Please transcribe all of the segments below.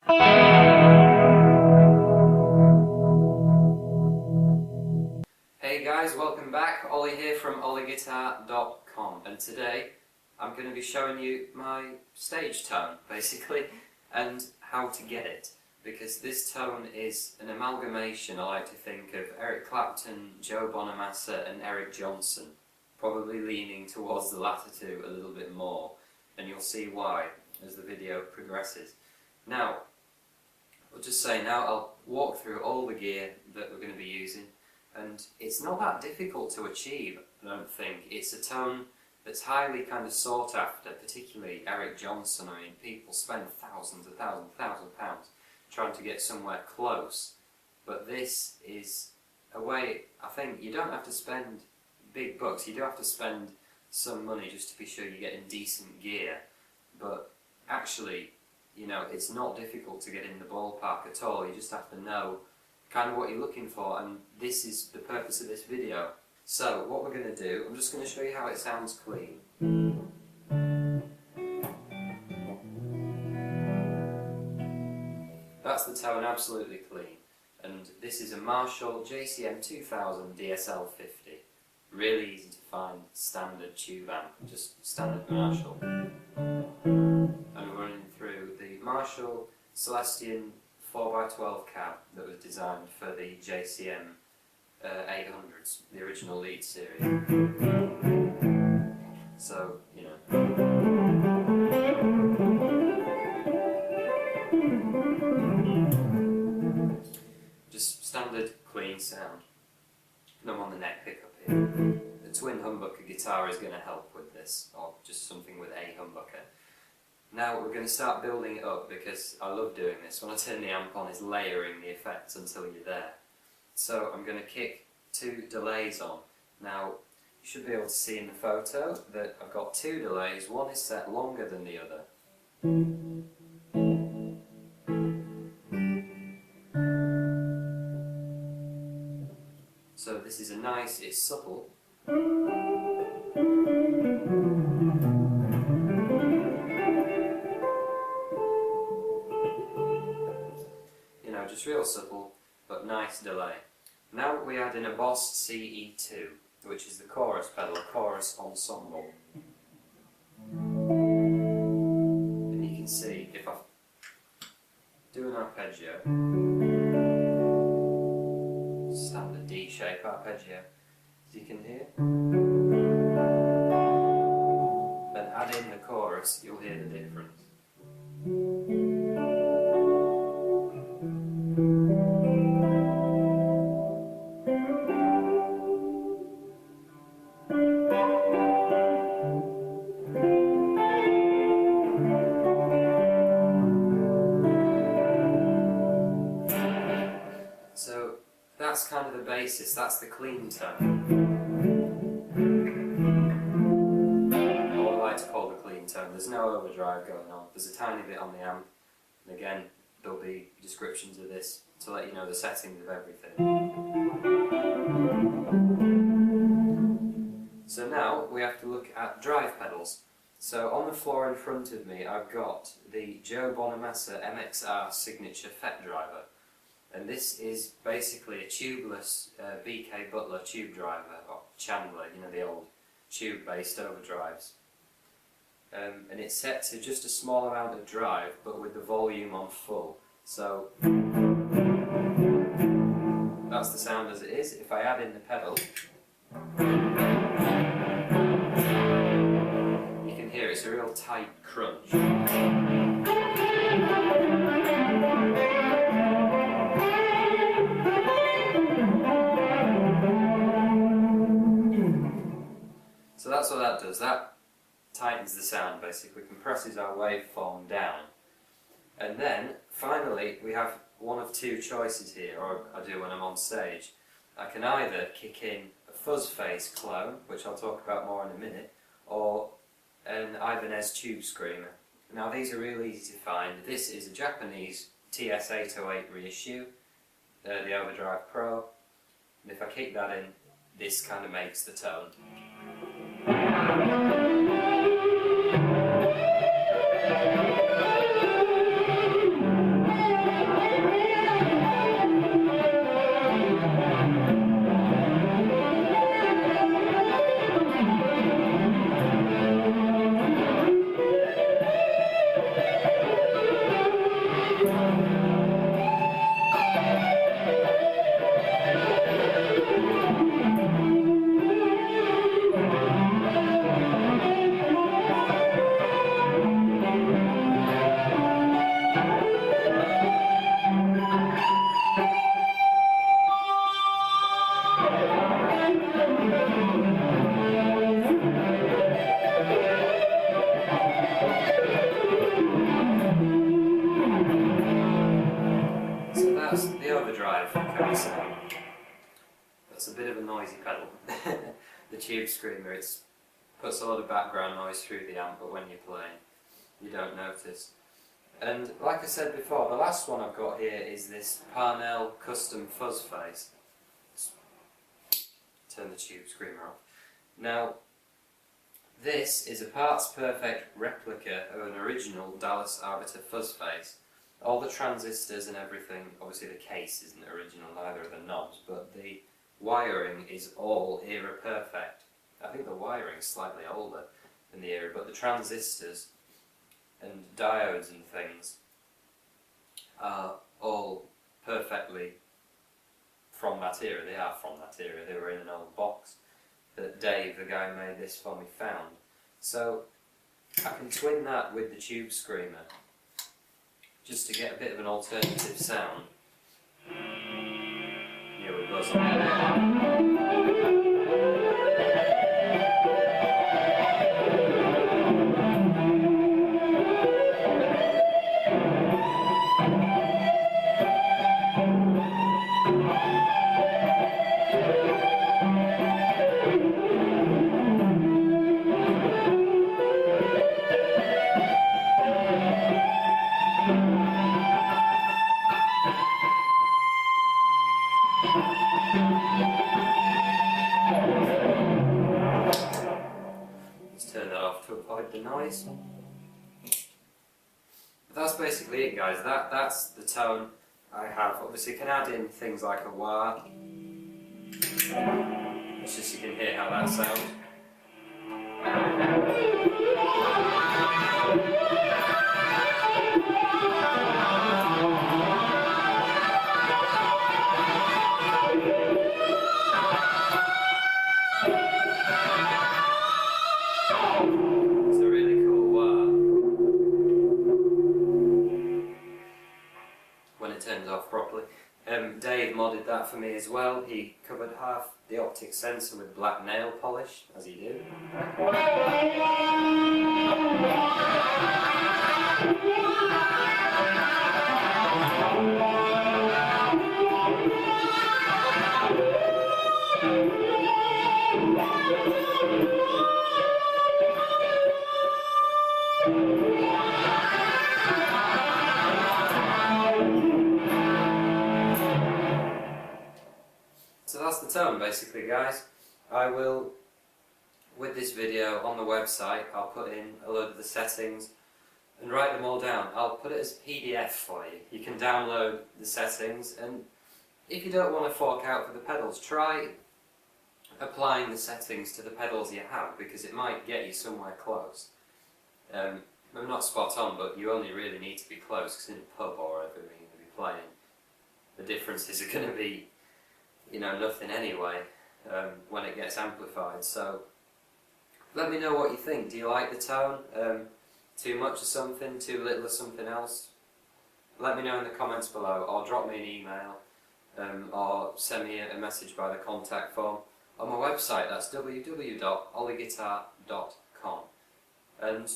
Hey guys, welcome back. Ollie here from ollieguitar.com, and today I'm going to be showing you my stage tone, basically, and how to get it. Because this tone is an amalgamation, I like to think, of Eric Clapton, Joe Bonamassa and Eric Johnson, probably leaning towards the latter two a little bit more, and you'll see why as the video progresses. Now, I'll just say now I'll walk through all the gear that we're going to be using, and it's not that difficult to achieve, I don't think. It's a tone that's highly kind of sought after, particularly Eric Johnson. I mean, people spend thousands of pounds trying to get somewhere close, but this is a way, I think, you don't have to spend big bucks. You do have to spend some money just to be sure you're getting decent gear, but actually, you know, it's not difficult to get in the ballpark at all. You just have to know kind of what you're looking for, and this is the purpose of this video. So what we're going to do, I'm just going to show you how it sounds clean. That's the tone absolutely clean, and this is a Marshall JCM 2000 DSL 50. Really easy to find standard tube amp, just standard Marshall. And we're running through the Marshall Celestion 4x12 cab that was designed for the JCM 800s, the original lead series. So, you know. Just standard clean sound. And I'm on the neck pickup here. The twin humbucker guitar is going to help with this, or just something with a humbucker. Now we're going to start building it up, because I love doing this. When I turn the amp on, it's layering the effects until you're there. So I'm going to kick 2 delays on. Now you should be able to see in the photo that I've got 2 delays. One is set longer than the other. So this is a nice, it's subtle. Just real subtle, but nice delay. Now we add in a Boss CE2, which is the chorus pedal, chorus ensemble. And you can see, if I do an arpeggio, standard D-shape arpeggio, as you can hear, then add in the chorus, you'll hear the difference. So that's kind of the basis, that's the clean tone. Or what I like to call the clean tone. There's no overdrive going on, there's a tiny bit on the amp, and again there'll be descriptions of this to let you know the settings of everything. So now we have to look at drive pedals. So on the floor in front of me I've got the Joe Bonamassa MXR Signature FET driver. And this is basically a tubeless BK Butler tube driver, or Chandler, you know, the old tube-based overdrives. And it's set to just a small amount of drive, but with the volume on full. So that's the sound as it is. If I add in the pedal, you can hear it's a real tight crunch. So that's what that does. That tightens the sound, basically, compresses our waveform down. And then, finally, we have one of 2 choices here, or I do when I'm on stage. I can either kick in a Fuzz-Face clone, which I'll talk about more in a minute, or an Ibanez Tube Screamer. Now these are really easy to find. This is a Japanese TS-808 reissue, the Overdrive Pro, and if I kick that in, this kind of makes the tone. that's the overdrive, can we say. That's a bit of a noisy pedal. The Tube Screamer, it puts a lot of background noise through the amp, but when you're playing, you don't notice. And like I said before, the last one I've got here is this Parnell Custom Fuzz-Face. Turn the Tube Screamer off. Now, this is a parts perfect replica of an original Dallas Arbiter Fuzz-Face. All the transistors and everything, obviously the case isn't original, neither are the knobs, but the wiring is all era perfect. I think the wiring's slightly older than the era, but the transistors and diodes and things are all perfectly from that era. They are from that era. They were in an old box that Dave, the guy who made this for me, found. So I can twin that with the Tube Screamer just to get a bit of an alternative sound. Here we go. Let's turn that off to avoid the noise. But that's basically it, guys. That's the tone I have. Obviously you can add in things like a wah. It's just you can hear how that sounds. It's a really cool wah when it turns off properly. Dave modded that for me as well. He covered half the optic sensor with black nail polish, as you do. So that's the tone basically, guys. I will, with this video on the website, I'll put in a load of the settings and write them all down. I'll put it as PDF for you. You can download the settings, and if you don't want to fork out for the pedals, try applying the settings to the pedals you have, because it might get you somewhere close. Maybe not spot on, but you only really need to be close, because in a pub or wherever you're going to be playing, the differences are going to be, you know, nothing anyway when it gets amplified. So let me know what you think. Do you like the tone? Too much of something? Too little of something else? Let me know in the comments below, or drop me an email, or send me a message by the contact form on my website. That's www.ollieguitar.com. And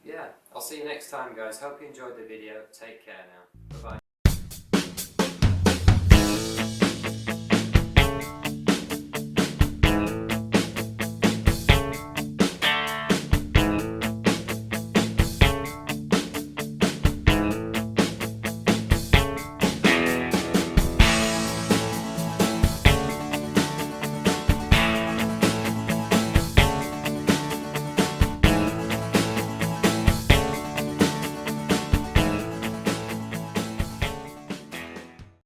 yeah, I'll see you next time, guys. Hope you enjoyed the video. Take care now. Bye bye.